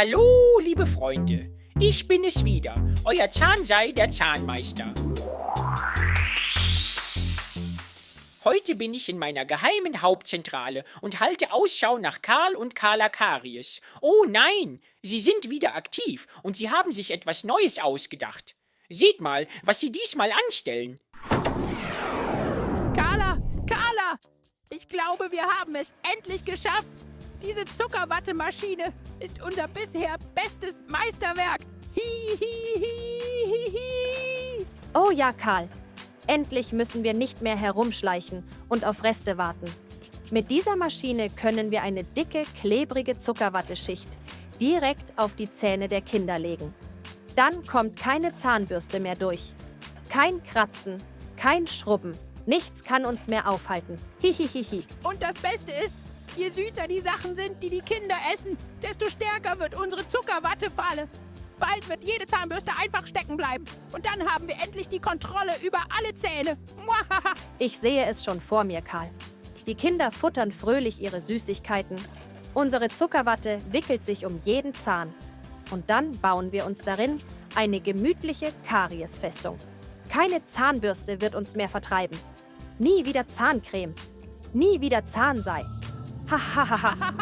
Hallo, liebe Freunde. Ich bin es wieder, euer Zahnseil, der Zahnmeister. Heute bin ich in meiner geheimen Hauptzentrale und halte Ausschau nach Karl und Carla Karies. Oh nein, sie sind wieder aktiv und sie haben sich etwas Neues ausgedacht. Seht mal, was sie diesmal anstellen. Carla! Ich glaube, wir haben es endlich geschafft. Diese Zuckerwattemaschine ist unser bisher bestes Meisterwerk. Hi. Oh ja, Karl. Endlich müssen wir nicht mehr herumschleichen und auf Reste warten. Mit dieser Maschine können wir eine dicke, klebrige Zuckerwatteschicht direkt auf die Zähne der Kinder legen. Dann kommt keine Zahnbürste mehr durch. Kein Kratzen, kein Schrubben. Nichts kann uns mehr aufhalten. Hihihihi. Und das Beste ist, je süßer die Sachen sind, die die Kinder essen, desto stärker wird unsere Zuckerwattefalle. Bald wird jede Zahnbürste einfach stecken bleiben. Und dann haben wir endlich die Kontrolle über alle Zähne. Muahaha. Ich sehe es schon vor mir, Karl. Die Kinder futtern fröhlich ihre Süßigkeiten. Unsere Zuckerwatte wickelt sich um jeden Zahn. Und dann bauen wir uns darin eine gemütliche Kariesfestung. Keine Zahnbürste wird uns mehr vertreiben. Nie wieder Zahncreme. Nie wieder Zahnsei. Hahaha.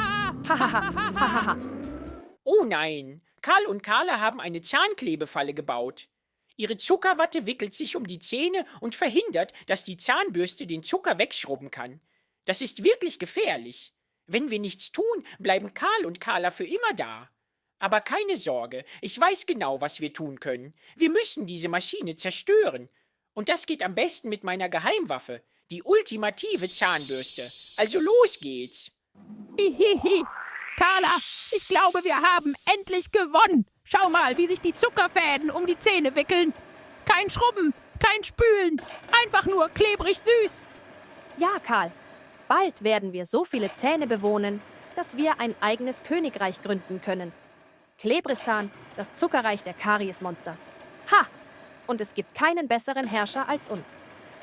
Oh nein, Karl und Carla haben eine Zahnklebefalle gebaut. Ihre Zuckerwatte wickelt sich um die Zähne und verhindert, dass die Zahnbürste den Zucker wegschrubben kann. Das ist wirklich gefährlich. Wenn wir nichts tun, bleiben Karl und Carla für immer da. Aber keine Sorge, ich weiß genau, was wir tun können. Wir müssen diese Maschine zerstören. Und das geht am besten mit meiner Geheimwaffe, die ultimative Zahnbürste. Also los geht's. Hihihi. Carla, ich glaube, wir haben endlich gewonnen. Schau mal, wie sich die Zuckerfäden um die Zähne wickeln. Kein Schrubben, kein Spülen, einfach nur klebrig süß. Ja, Karl. Bald werden wir so viele Zähne bewohnen, dass wir ein eigenes Königreich gründen können. Klebristan, das Zuckerreich der Kariesmonster. Ha! Und es gibt keinen besseren Herrscher als uns.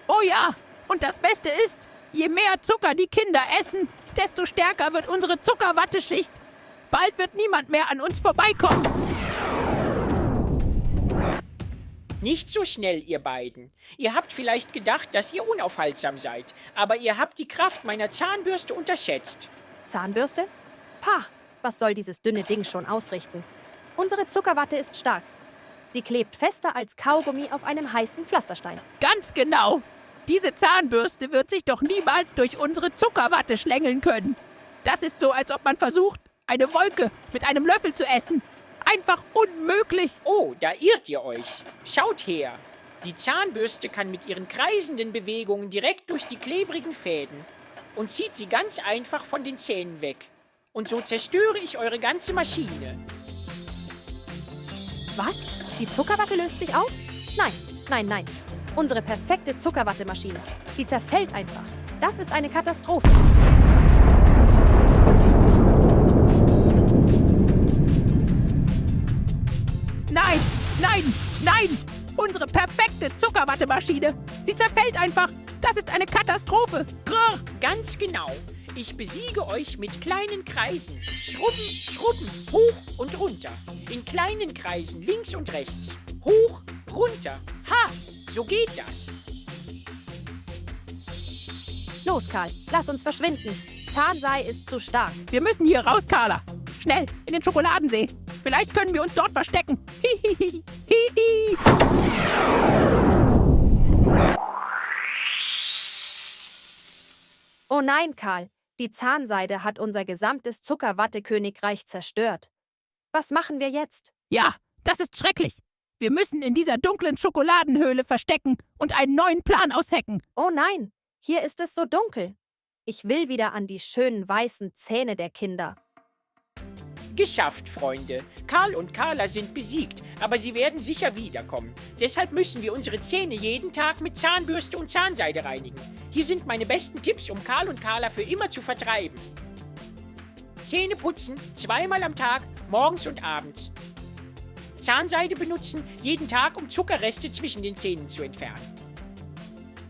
Oh ja, und das Beste ist, je mehr Zucker die Kinder essen, desto stärker wird unsere Zuckerwatteschicht. Bald wird niemand mehr an uns vorbeikommen. Nicht so schnell, ihr beiden. Ihr habt vielleicht gedacht, dass ihr unaufhaltsam seid, aber ihr habt die Kraft meiner Zahnbürste unterschätzt. Zahnbürste? Pah! Was soll dieses dünne Ding schon ausrichten? Unsere Zuckerwatte ist stark. Sie klebt fester als Kaugummi auf einem heißen Pflasterstein. Ganz genau. Diese Zahnbürste wird sich doch niemals durch unsere Zuckerwatte schlängeln können. Das ist so, als ob man versucht, eine Wolke mit einem Löffel zu essen. Einfach unmöglich. Oh, da irrt ihr euch. Schaut her. Die Zahnbürste kann mit ihren kreisenden Bewegungen direkt durch die klebrigen Fäden und zieht sie ganz einfach von den Zähnen weg. Und so zerstöre ich eure ganze Maschine. Was? Die Zuckerwatte löst sich auf? Nein. Unsere perfekte Zuckerwattemaschine. Sie zerfällt einfach. Das ist eine Katastrophe. Nein! Unsere perfekte Zuckerwattemaschine. Sie zerfällt einfach. Das ist eine Katastrophe. Grrr. Ganz genau. Ich besiege euch mit kleinen Kreisen. Schrubben, hoch und runter. In kleinen Kreisen links und rechts. Hoch, runter. Ha! So geht das. Los, Karl, lass uns verschwinden. Zahnsei ist zu stark. Wir müssen hier raus, Carla. Schnell, in den Schokoladensee. Vielleicht können wir uns dort verstecken. Hihihi. Oh nein, Karl. Die Zahnseide hat unser gesamtes Zuckerwattekönigreich zerstört. Was machen wir jetzt? Ja, das ist schrecklich. Wir müssen in dieser dunklen Schokoladenhöhle verstecken und einen neuen Plan aushecken. Oh nein, hier ist es so dunkel. Ich will wieder an die schönen weißen Zähne der Kinder. Geschafft, Freunde. Karl und Carla sind besiegt, aber sie werden sicher wiederkommen. Deshalb müssen wir unsere Zähne jeden Tag mit Zahnbürste und Zahnseide reinigen. Hier sind meine besten Tipps, um Karl und Carla für immer zu vertreiben. Zähne putzen, 2-mal am Tag, morgens und abends. Zahnseide benutzen, jeden Tag, um Zuckerreste zwischen den Zähnen zu entfernen.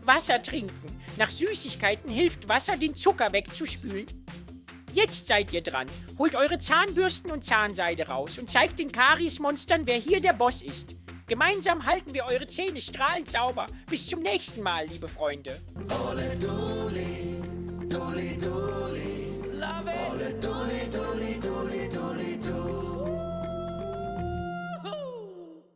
Wasser trinken. Nach Süßigkeiten hilft Wasser, den Zucker wegzuspülen. Jetzt seid ihr dran. Holt eure Zahnbürsten und Zahnseide raus und zeigt den Kariesmonstern, wer hier der Boss ist. Gemeinsam halten wir eure Zähne strahlend sauber. Bis zum nächsten Mal, liebe Freunde. Ole Dole.